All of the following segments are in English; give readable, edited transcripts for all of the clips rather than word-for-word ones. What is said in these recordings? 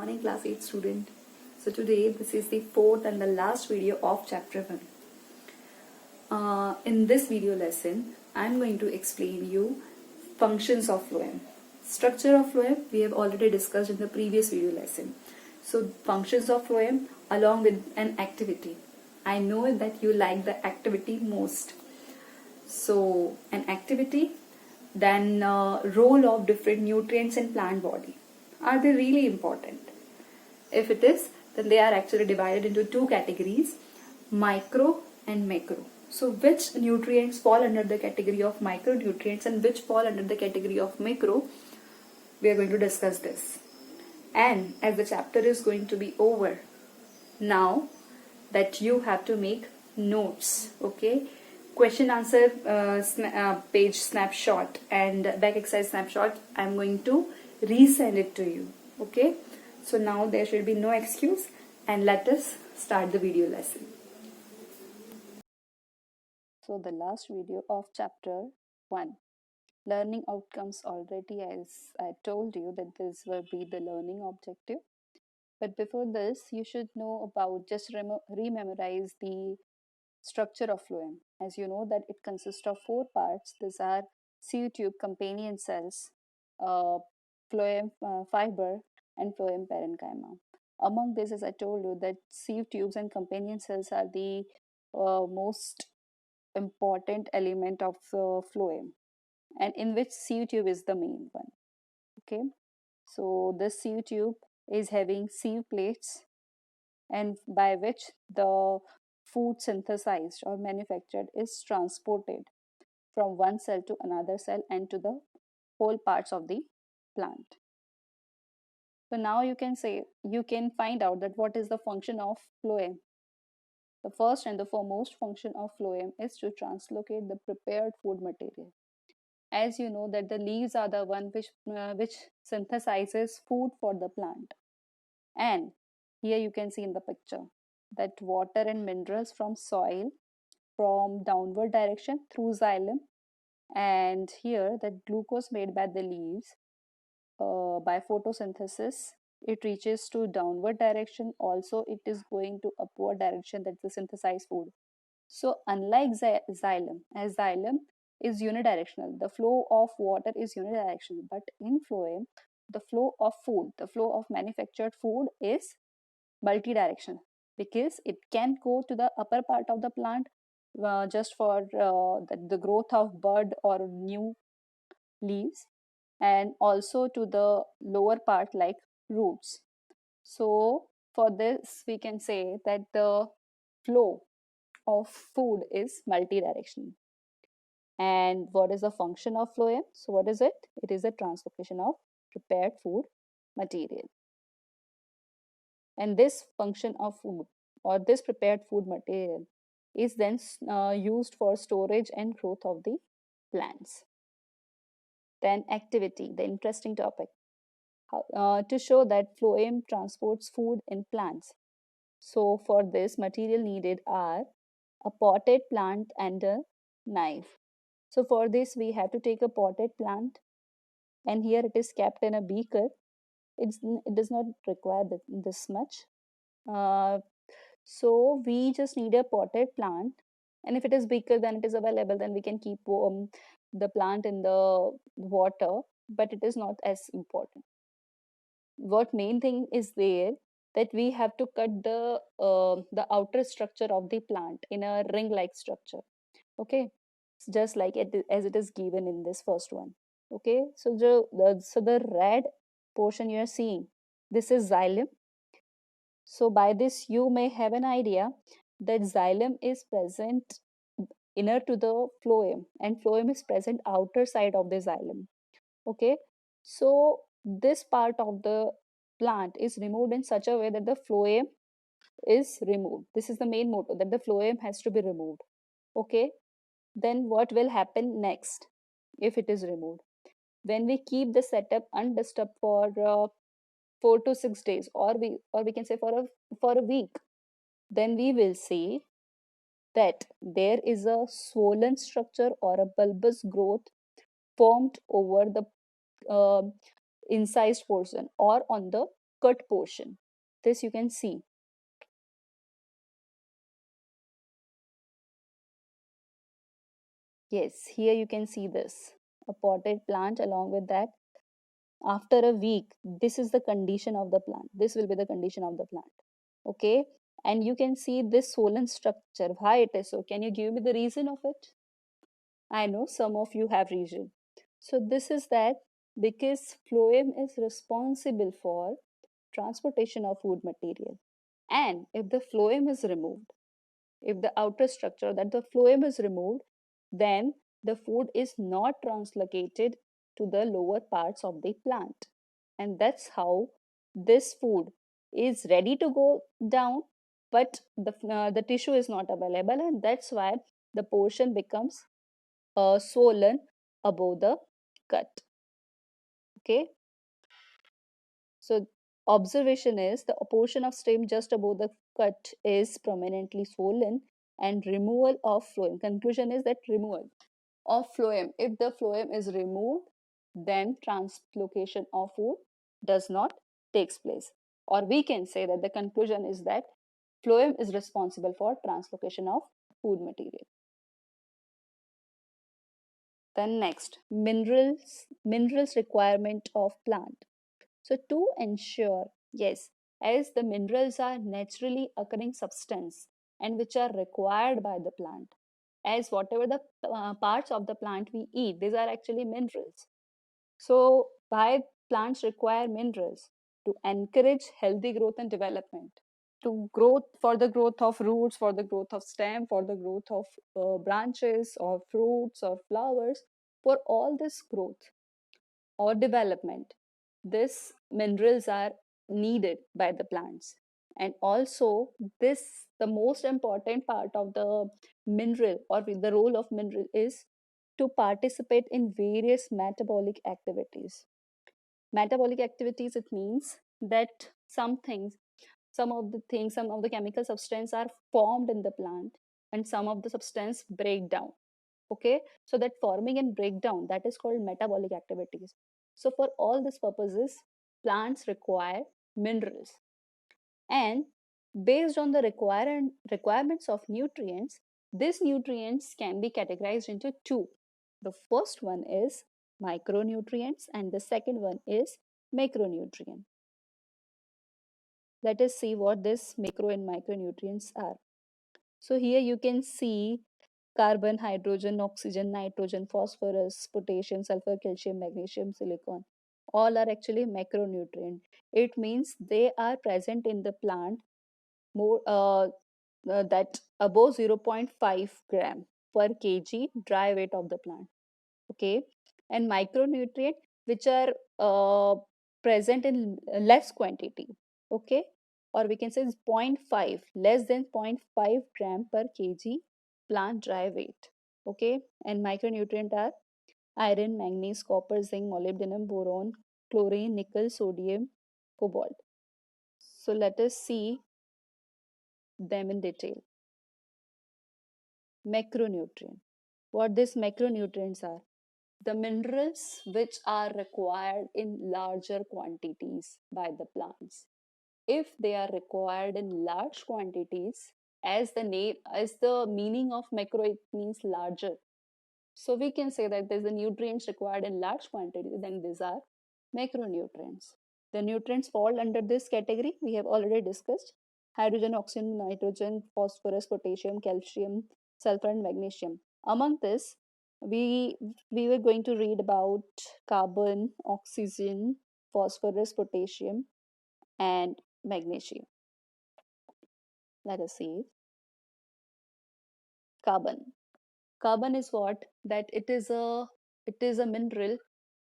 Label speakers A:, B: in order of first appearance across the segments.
A: morning class 8 student. So today this is the fourth and the last video of chapter 1. In this video lesson I am going to explain you functions of phloem. Structure of phloem we have already discussed in the previous video lesson. So functions of phloem along with an activity. I know that you like the activity most. So an activity, then role of different nutrients in plant body. Are they really important? If it is, then they are actually divided into two categories, micro and macro. So which nutrients fall under the category of micronutrients and which fall under the category of macro, we are going to discuss this. And as the chapter is going to be over, now that you have to make notes, okay? Question answer page snapshot and back exercise snapshot, I'm going to resend it to you, okay? So now there should be no excuse, and let us start the video lesson. So the last video of chapter 1, learning outcomes, already as I told you that this will be the learning objective. But before this, you should know about, just rememorize the structure of phloem. As you know that it consists of 4 parts. These are sieve tube, companion cells, phloem fiber, and phloem parenchyma. Among this, as I told you, that sieve tubes and companion cells are the most important element of phloem, and in which sieve tube is the main one. Okay, so this sieve tube is having sieve plates, and by which the food synthesized or manufactured is transported from one cell to another cell and to the whole parts of the plant. So now you can find out that what is the function of phloem. The first and the foremost function of phloem is to translocate the prepared food material. As you know that the leaves are the one which synthesizes food for the plant. And here you can see in the picture that water and minerals from soil from downward direction through xylem, and here that glucose made by the leaves by photosynthesis, it reaches to downward direction. Also it is going to upward direction, that's the synthesized food. So unlike xylem, as xylem is unidirectional, the flow of water is unidirectional, but in phloem the flow of food, the flow of manufactured food is multidirectional, because it can go to the upper part of the plant just for the growth of bud or new leaves, and also to the lower part like roots. So for this we can say that the flow of food is multidirectional. And what is the function of phloem? So what is it? It is a translocation of prepared food material. And this function of food or this prepared food material is then used for storage and growth of the plants. Then activity, the interesting topic, to show that phloem transports food in plants. So for this, material needed are a potted plant and a knife. So for this we have to take a potted plant, and here it is kept in a beaker. It does not require this much. So we just need a potted plant, and if it is bigger then it is available, then we can keep the plant in the water, but it is not as important. What main thing is there, that we have to cut the outer structure of the plant in a ring like structure. Okay, just like as it is given in this first one. Okay, so the red portion you are seeing, this is xylem. So by this you may have an idea that xylem is present inner to the phloem, and phloem is present outer side of the xylem. Okay, so this part of the plant is removed in such a way that the phloem is removed. This is the main motto, that the phloem has to be removed. Okay, then what will happen next if it is removed? When we keep the setup undisturbed for 4 to 6 days, or we can say for a week, then we will see that there is a swollen structure or a bulbous growth formed over the incised portion or on the cut portion. This you can see. Yes, here you can see this. A potted plant along with that. After a week, this is the condition of the plant. This will be the condition of the plant. Okay. And you can see this swollen structure. Why it is so? Can you give me the reason of it? I know some of you have reason. So this is that because phloem is responsible for transportation of food material. And if the phloem is removed, if the outer structure that the phloem is removed, then the food is not translocated to the lower parts of the plant. And that's how this food is ready to go down, but the tissue is not available, and that's why the portion becomes swollen above the cut. Okay, so observation is the portion of stem just above the cut is prominently swollen, and removal of phloem. Conclusion is that removal of phloem. If the phloem is removed, then translocation of food does not takes place. Or we can say that the conclusion is that phloem is responsible for translocation of food material. Then next, minerals requirement of plant. So to ensure, yes, as the minerals are naturally occurring substance and which are required by the plant, as whatever the parts of the plant we eat, these are actually minerals. So why plants require minerals? To encourage healthy growth and development, to growth, for the growth of roots, for the growth of stem, for the growth of branches or fruits or flowers, for all this growth or development, these minerals are needed by the plants. And also this, the most important part of the mineral or the role of mineral is to participate in various metabolic activities. Metabolic activities, it means that some of the chemical substance are formed in the plant, and some of the substance break down. Okay, so that forming and breakdown, that is called metabolic activities. So for all these purposes, plants require minerals, and based on the requirements of nutrients, these nutrients can be categorized into two. The first one is micronutrients and the second one is macronutrient. Let us see what this macro and micronutrients are. So here you can see carbon, hydrogen, oxygen, nitrogen, phosphorus, potassium, sulfur, calcium, magnesium, silicon. All are actually macronutrient. It means they are present in the plant more that above 0.5 gram per kg dry weight of the plant. Okay, and micronutrient which are present in less quantity. Okay, or we can say zero point 0.5, less than 0.5 gram per kg plant dry weight. Okay, and micronutrient are iron, manganese, copper, zinc, molybdenum, boron, chlorine, nickel, sodium, cobalt. So let us see them in detail. Macronutrient, what these macronutrients are: the minerals which are required in larger quantities by the plants. If they are required in large quantities, as the name, as the meaning of macro, it means larger. So we can say that there's the nutrients required in large quantity, then these are macronutrients. The nutrients fall under this category we have already discussed: hydrogen, oxygen, nitrogen, phosphorus, potassium, calcium, sulfur, and magnesium. Among this, we we were going to read about carbon, oxygen, phosphorus, potassium, and magnesium. Let us see. Carbon. Carbon is what? That it is a mineral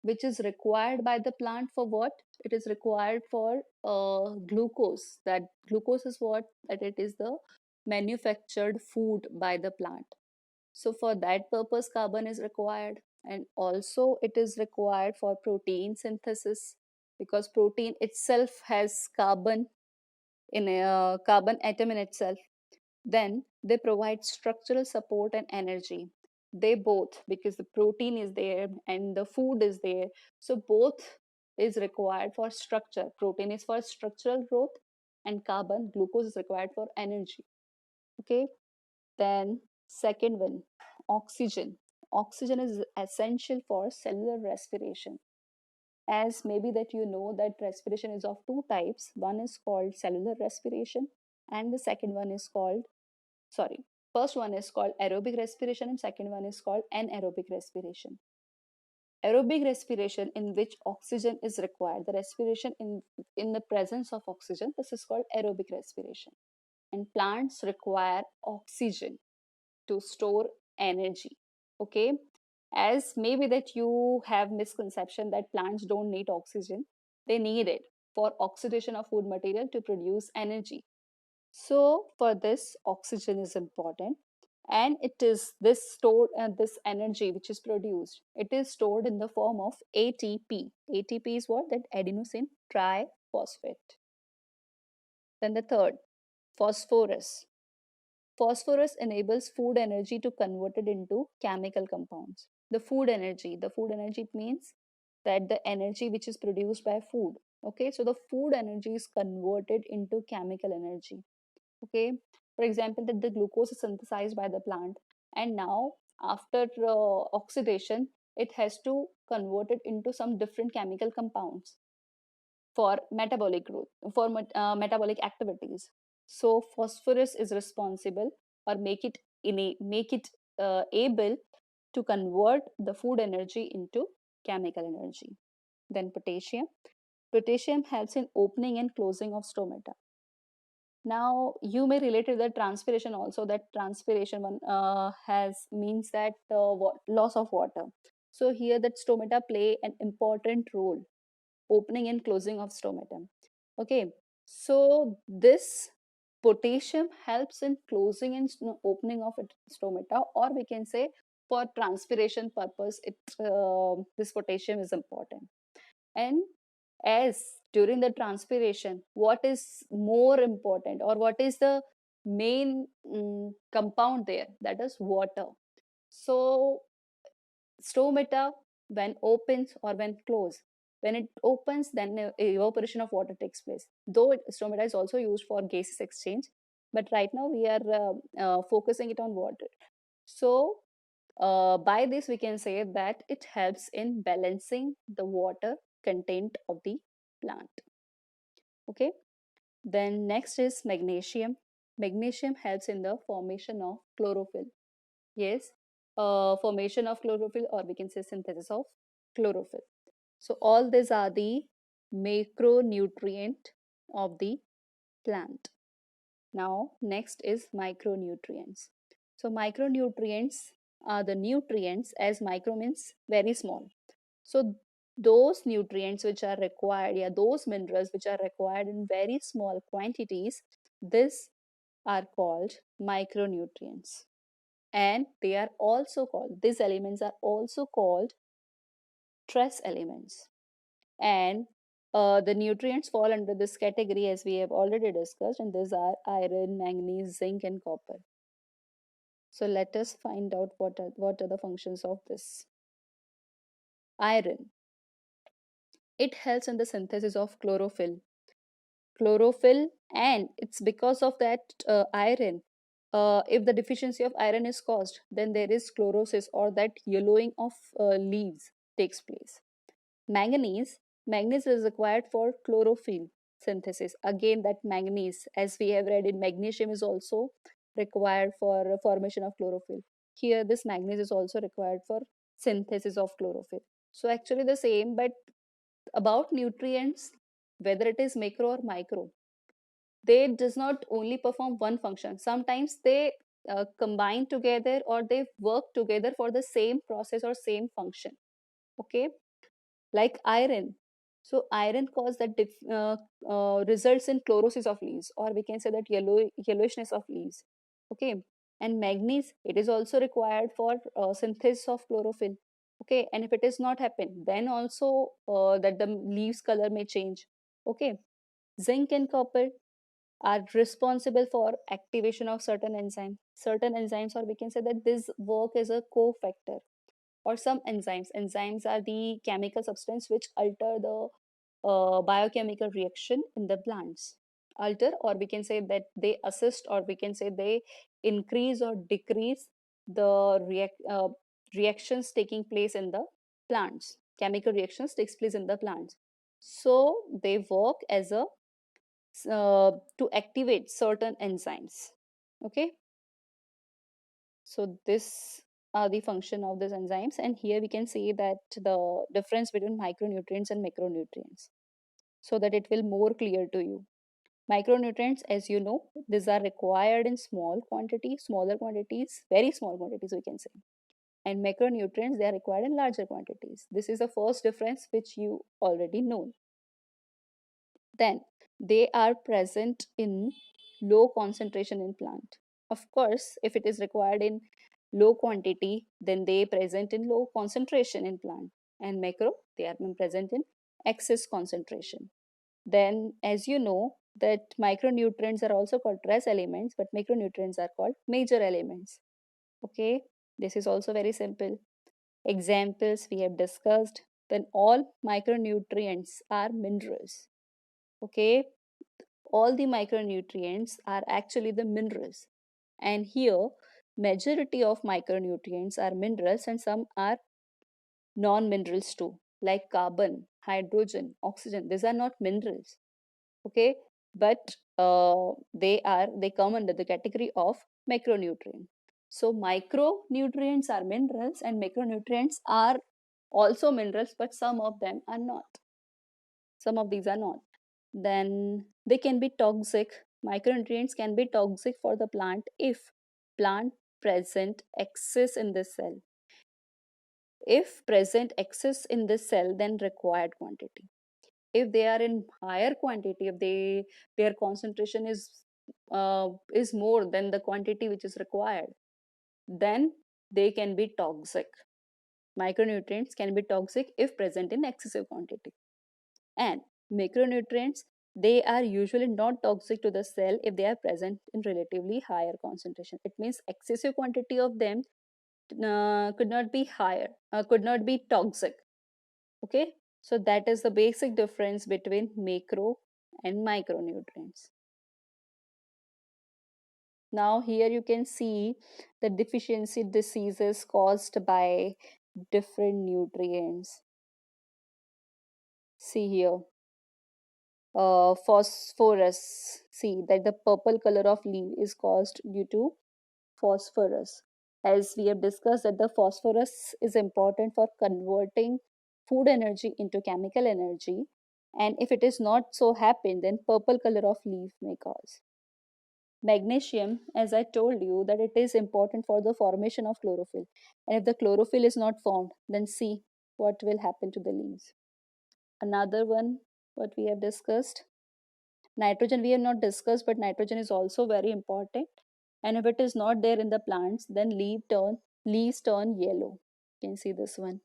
A: which is required by the plant for what? It is required for glucose. That glucose is what? That it is the manufactured food by the plant. So for that purpose, carbon is required, and also it is required for protein synthesis, because protein itself has carbon in a carbon atom in itself. Then they provide structural support and energy. They both, because the protein is there and the food is there, so both is required for structure. Protein is for structural growth, and carbon, glucose, is required for energy. Okay. Then second one, oxygen. Oxygen is essential for cellular respiration. As maybe that you know that respiration is of two types. One is called cellular respiration, and the second one is called, sorry, first one is called aerobic respiration, and second one is called anaerobic respiration. Aerobic respiration, in which oxygen is required, the respiration in the presence of oxygen, this is called aerobic respiration. And plants require oxygen to store energy. Okay. As maybe that you have misconception that plants don't need oxygen, they need it for oxidation of food material to produce energy. So for this, oxygen is important, and it is this stored, this energy which is produced, it is stored in the form of ATP. ATP is what? That adenosine triphosphate. Then the third, phosphorus. Phosphorus enables food energy to convert it into chemical compounds. The food energy, it means that the energy which is produced by food. Okay, so the food energy is converted into chemical energy. Okay, for example, that the glucose is synthesized by the plant, and now after oxidation, it has to convert it into some different chemical compounds for metabolic growth, for metabolic activities. So phosphorus is responsible, or make it able to convert the food energy into chemical energy. Then potassium. Potassium helps in opening and closing of stomata. Now you may relate to the transpiration also. That transpiration one has means that loss of water. So here that stomata play an important role, opening and closing of stomatum. Okay, so this potassium helps in closing and opening of stomata, or we can say for transpiration purpose, this potassium is important. And as during the transpiration, what is more important, or what is the main compound there? That is water. So stomata, when opens or when closed, when it opens, then evaporation of water takes place. Though stomata is also used for gases exchange, but right now we are focusing it on water. So by this we can say that it helps in balancing the water content of the plant. Okay. Then next is magnesium. Magnesium helps in the formation of chlorophyll. Yes, formation of chlorophyll, or we can say synthesis of chlorophyll. So all these are the macronutrient of the plant. Now next is micronutrients. So micronutrients are the nutrients, as micro means very small. So those nutrients which are required, yeah, those minerals which are required in very small quantities, this are called micronutrients. And they are also called, these elements are also called trace elements. And the nutrients fall under this category, as we have already discussed, and these are iron, manganese, zinc, and copper. So let us find out what are the functions of this. Iron. It helps in the synthesis of chlorophyll. And it's because of that iron. If the deficiency of iron is caused, then there is chlorosis, or that yellowing of leaves takes place. Manganese. Manganese is required for chlorophyll synthesis. Again, that manganese, as we have read in magnesium, is also required for formation of chlorophyll. Here, this manganese is also required for synthesis of chlorophyll. So actually the same, but about nutrients, whether it is macro or micro, they does not only perform one function. Sometimes they combine together, or they work together for the same process or same function. Okay, like iron. So iron cause that results in chlorosis of leaves, or we can say that yellowishness of leaves. Okay, and manganese, it is also required for synthesis of chlorophyll. Okay, and if it is not happen, then also that the leaves color may change. Okay, zinc and copper are responsible for activation of certain enzymes. Certain enzymes, or we can say that this work as a cofactor, or some enzymes. Enzymes are the chemical substance which alter the biochemical reaction in the plants. Alter, or we can say that they assist, or we can say they increase or decrease the reactions taking place in the plants. Chemical reactions takes place in the plants. So they work as a to activate certain enzymes. Okay, so this are the function of these enzymes, and here we can see that the difference between micronutrients and macronutrients, so that it will more clear to you. Micronutrients, as you know, these are required in small quantities, smaller quantities, very small quantities we can say. And macronutrients, they are required in larger quantities. This is the first difference which you already know. Then they are present in low concentration in plant. Of course, if it is required in low quantity, then they present in low concentration in plant. And macro, they are present in excess concentration. Then, as you know, that micronutrients are also called trace elements, but macronutrients are called major elements. Okay, this is also very simple. Examples we have discussed. Then all micronutrients are minerals. Okay, all the micronutrients are actually the minerals. And here, majority of micronutrients are minerals and some are non-minerals too, like carbon, hydrogen, oxygen. These are not minerals. Okay, but they come under the category of macronutrient. So micronutrients are minerals and macronutrients are also minerals, but some of them are not. Some of these are not. Then they can be toxic. Micronutrients can be toxic for the plant if plant present excess in the cell. If present excess in the cell, then required quantity. If they are in higher quantity, if their concentration is more than the quantity which is required, then they can be toxic. Micronutrients can be toxic if present in excessive quantity. And macronutrients, they are usually not toxic to the cell if they are present in relatively higher concentration. It means excessive quantity of them could not be higher, could not be toxic. Okay, so that is the basic difference between macro and micronutrients. Now here you can see the deficiency diseases caused by different nutrients. See here, phosphorus. See that the purple color of leaf is caused due to phosphorus. As we have discussed that the phosphorus is important for converting food energy into chemical energy, and if it is not so happen, then purple color of leaf may cause. Magnesium, as I told you, that it is important for the formation of chlorophyll, and if the chlorophyll is not formed, then see what will happen to the leaves. Another one what we have discussed, nitrogen we have not discussed, but nitrogen is also very important, and if it is not there in the plants, then leaves turn yellow. You can see this one.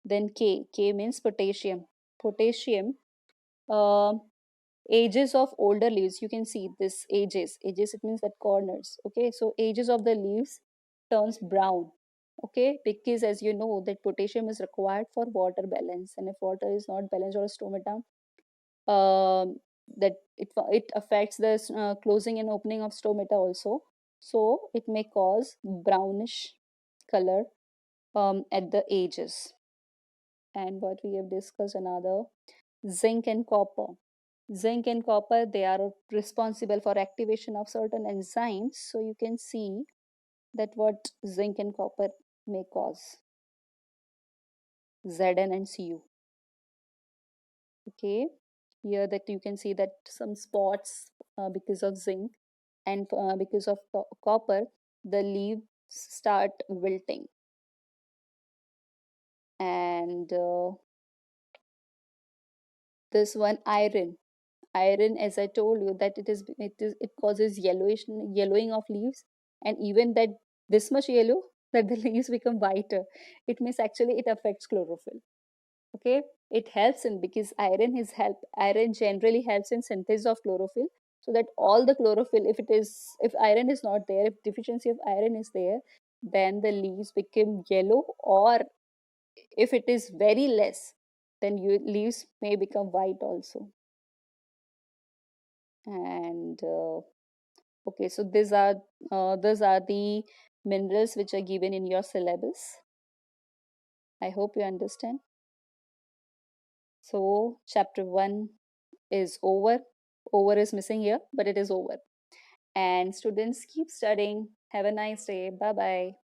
A: Then K means potassium. Potassium, uh, ages of older leaves, you can see this ages, it means that corners. Okay, so ages of the leaves turns brown. Okay, because as you know that potassium is required for water balance, and if water is not balanced or stomata, that it affects the closing and opening of stomata also, so it may cause brownish color at the edges. And what we have discussed another, zinc and copper. Zinc and copper, they are responsible for activation of certain enzymes, so you can see that what zinc and copper may cause, Zn and Cu. Okay, here that you can see that some spots because of zinc, and because of copper, the leaves start wilting. And this one, iron, as I told you that it causes yellowing of leaves, and even that this much yellow that the leaves become whiter. It means actually it affects chlorophyll. Okay, it helps in, because iron generally helps in synthesis of chlorophyll, so that all the chlorophyll, if iron is not there, if deficiency of iron is there, then the leaves become yellow, or if it is very less, then leaves may become white also. And okay, so these are the minerals which are given in your syllabus. I hope you understand. So chapter 1 is over. Over is missing here, but it is over. And students, keep studying. Have a nice day. Bye bye.